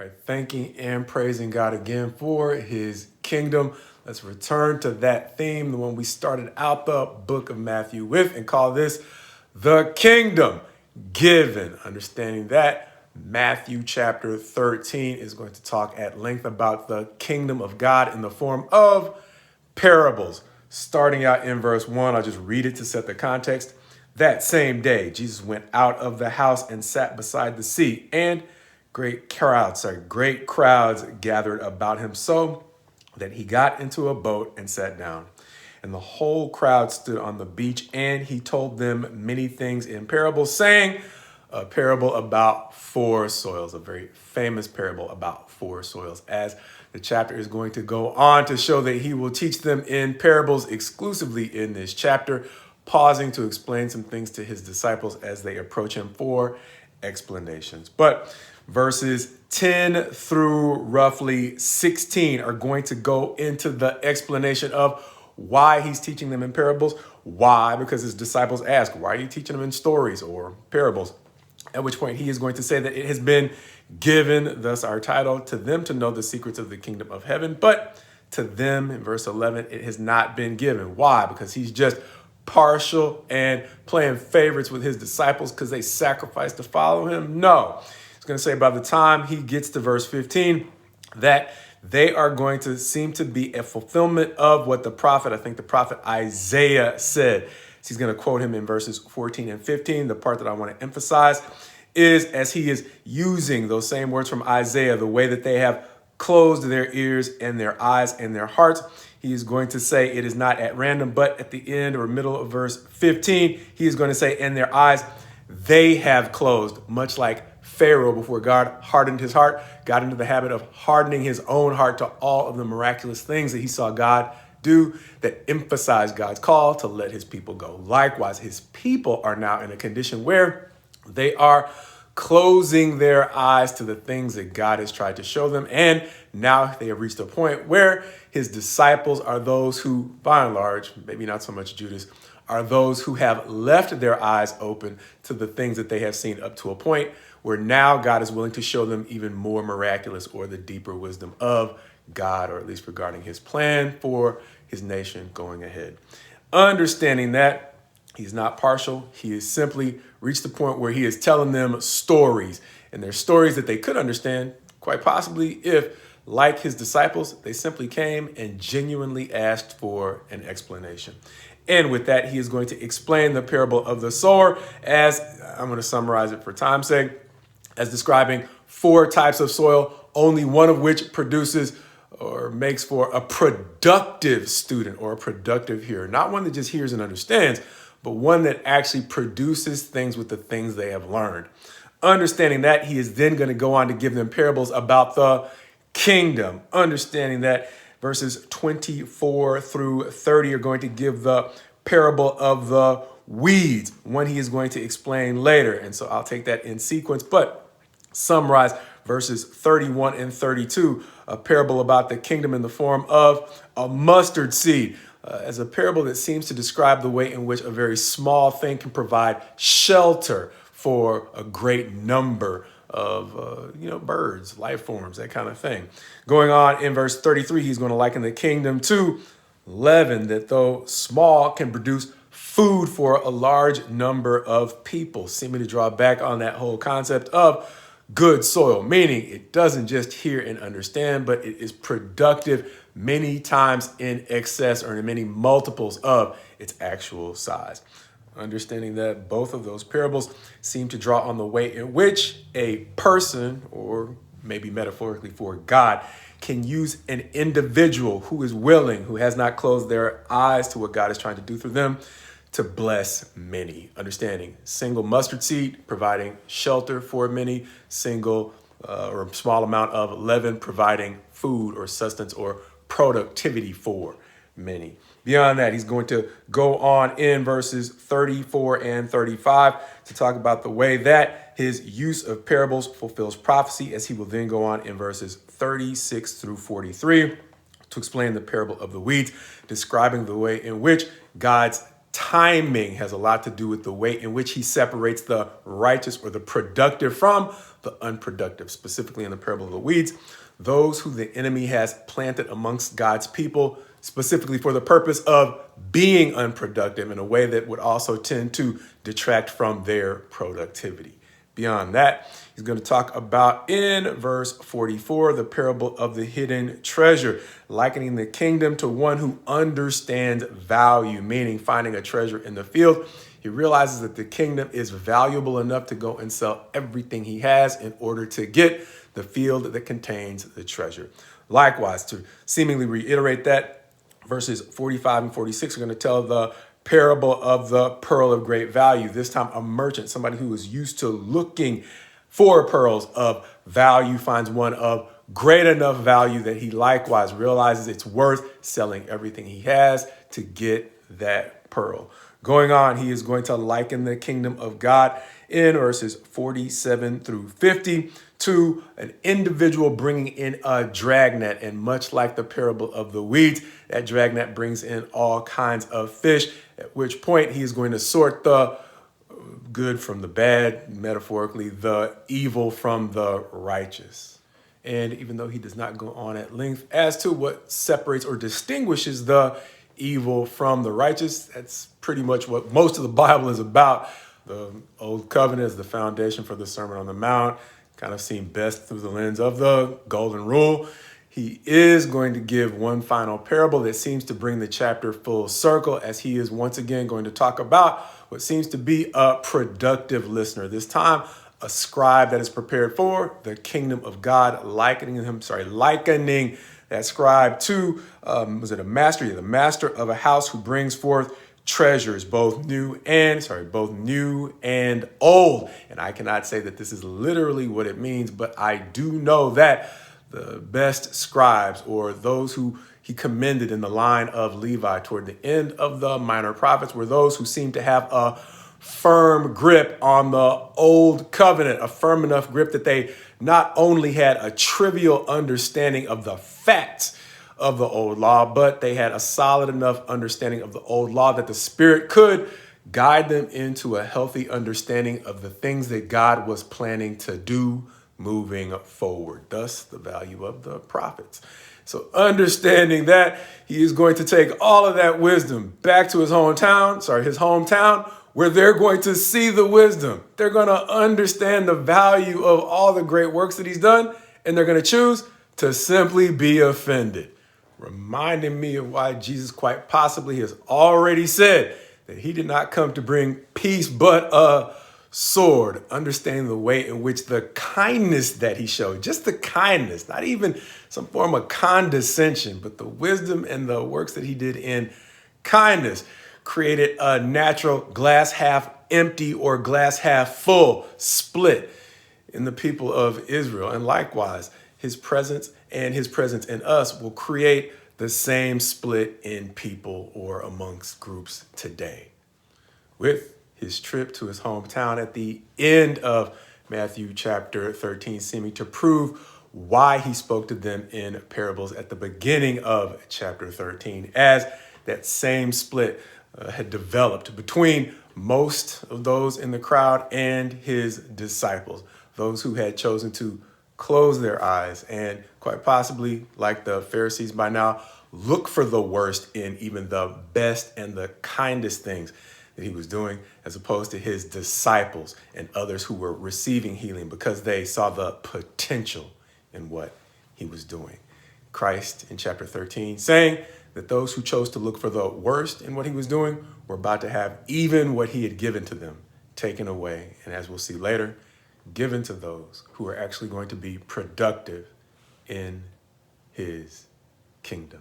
All right, thanking and praising God again for his kingdom. Let's return to that theme, the one we started out the book of Matthew with, and call this the kingdom given. Understanding that Matthew chapter 13 is going to talk at length about the kingdom of God in the form of parables. Starting out in verse 1, I'll just read it to set the context. That same day, Jesus went out of the house and sat beside the sea, and great crowds gathered about him, so that he got into a boat and sat down. And the whole crowd stood on the beach, and he told them many things in parables, saying, a parable about four soils, a very famous parable about four soils, as the chapter is going to go on to show that he will teach them in parables exclusively in this chapter, pausing to explain some things to his disciples as they approach him for explanations. But verses 10 through roughly 16 are going to go into the explanation of why he's teaching them in parables. Why? Because his disciples ask, why are you teaching them in stories or parables? At which point he is going to say that it has been given, thus our title, to them to know the secrets of the kingdom of heaven, but to them, in verse 11, it has not been given. Why? Because he's just partial and playing favorites with his disciples because they sacrificed to follow him? No. He's going to say by the time he gets to verse 15 that they are going to seem to be a fulfillment of what the prophet Isaiah said. So he's going to quote him in verses 14 and 15. The part that I want to emphasize is as he is using those same words from Isaiah, the way that they have closed their ears and their eyes and their hearts. He is going to say it is not at random, but at the end or middle of verse 15, he is going to say, in their eyes, they have closed, much like Pharaoh before God hardened his heart, got into the habit of hardening his own heart to all of the miraculous things that he saw God do that emphasize God's call to let his people go. Likewise, his people are now in a condition where they are closing their eyes to the things that God has tried to show them. And now they have reached a point where his disciples are those who, by and large, maybe not so much Judas, are those who have left their eyes open to the things that they have seen up to a point where now God is willing to show them even more miraculous or the deeper wisdom of God, or at least regarding his plan for his nation going ahead. Understanding that he's not partial, he has simply reached the point where he is telling them stories, and they're stories that they could understand, quite possibly if, like his disciples, they simply came and genuinely asked for an explanation. And with that, he is going to explain the parable of the sower as, I'm going to summarize it for time's sake, as describing four types of soil, only one of which produces or makes for a productive student or a productive hearer. Not one that just hears and understands, but one that actually produces things with the things they have learned. Understanding that, he is then going to go on to give them parables about the kingdom. Understanding that verses 24 through 30 are going to give the parable of the weeds, one he is going to explain later. And so I'll take that in sequence, but summarize verses 31 and 32, a parable about the kingdom in the form of a mustard seed, as a parable that seems to describe the way in which a very small thing can provide shelter for a great number of birds, life forms, that kind of thing. Going on in verse 33, he's going to liken the kingdom to leaven, that though small can produce food for a large number of people, seeming to draw back on that whole concept of good soil, meaning it doesn't just hear and understand, but it is productive many times in excess or in many multiples of its actual size. Understanding that both of those parables seem to draw on the way in which a person, or maybe metaphorically for God, can use an individual who is willing, who has not closed their eyes to what God is trying to do through them, to bless many. Understanding single mustard seed providing shelter for many, single or small amount of leaven providing food or sustenance or productivity for many. Beyond that, he's going to go on in verses 34 and 35 to talk about the way that his use of parables fulfills prophecy, as he will then go on in verses 36 through 43 to explain the parable of the weeds, describing the way in which God's timing has a lot to do with the way in which he separates the righteous or the productive from the unproductive, specifically in the parable of the weeds, those who the enemy has planted amongst God's people, specifically for the purpose of being unproductive in a way that would also tend to detract from their productivity. Beyond that, he's going to talk about in verse 44, the parable of the hidden treasure, likening the kingdom to one who understands value, meaning finding a treasure in the field. He realizes that the kingdom is valuable enough to go and sell everything he has in order to get the field that contains the treasure. Likewise, to seemingly reiterate that, verses 45 and 46 are going to tell the parable of the pearl of great value. This time a merchant, somebody who is used to looking for pearls of value, finds one of great enough value that he likewise realizes it's worth selling everything he has to get that pearl. Going on, he is going to liken the kingdom of God in verses 47 through 50 to an individual bringing in a dragnet. And much like the parable of the weeds, that dragnet brings in all kinds of fish, at which point he is going to sort the good from the bad, metaphorically, the evil from the righteous. And even though he does not go on at length as to what separates or distinguishes the evil from the righteous, that's pretty much what most of the Bible is about. The Old Covenant is the foundation for the Sermon on the Mount, kind of seen best through the lens of the Golden Rule. He is going to give one final parable that seems to bring the chapter full circle, as he is once again going to talk about what seems to be a productive listener. This time, a scribe that is prepared for the kingdom of God, likening that scribe to, the master of a house who brings forth treasures, both new and old. And I cannot say that this is literally what it means, but I do know that the best scribes, or those who he commended in the line of Levi toward the end of the minor prophets, were those who seemed to have a firm grip on the old covenant, a firm enough grip that they not only had a trivial understanding of the facts of the old law, but they had a solid enough understanding of the old law that the Spirit could guide them into a healthy understanding of the things that God was planning to do moving forward. Thus, the value of the prophets. So understanding that, he is going to take all of that wisdom back to his hometown, where they're going to see the wisdom. They're going to understand the value of all the great works that he's done, and they're going to choose to simply be offended. Reminding me of why Jesus quite possibly has already said that he did not come to bring peace, but a sword. Understanding the way in which the kindness that he showed, just the kindness, not even some form of condescension, but the wisdom and the works that he did in kindness, created a natural glass half empty or glass half full split in the people of Israel. And likewise, his presence in us will create the same split in people or amongst groups today. With his trip to his hometown at the end of Matthew chapter 13, seeming to prove why he spoke to them in parables at the beginning of chapter 13, as that same split had developed between most of those in the crowd and his disciples, those who had chosen to close their eyes and quite possibly, like the Pharisees by now, look for the worst in even the best and the kindest things that he was doing, as opposed to his disciples and others who were receiving healing because they saw the potential in what he was doing. Christ in chapter 13 saying that those who chose to look for the worst in what he was doing were about to have even what he had given to them taken away. And as we'll see later, given to those who are actually going to be productive in his kingdom.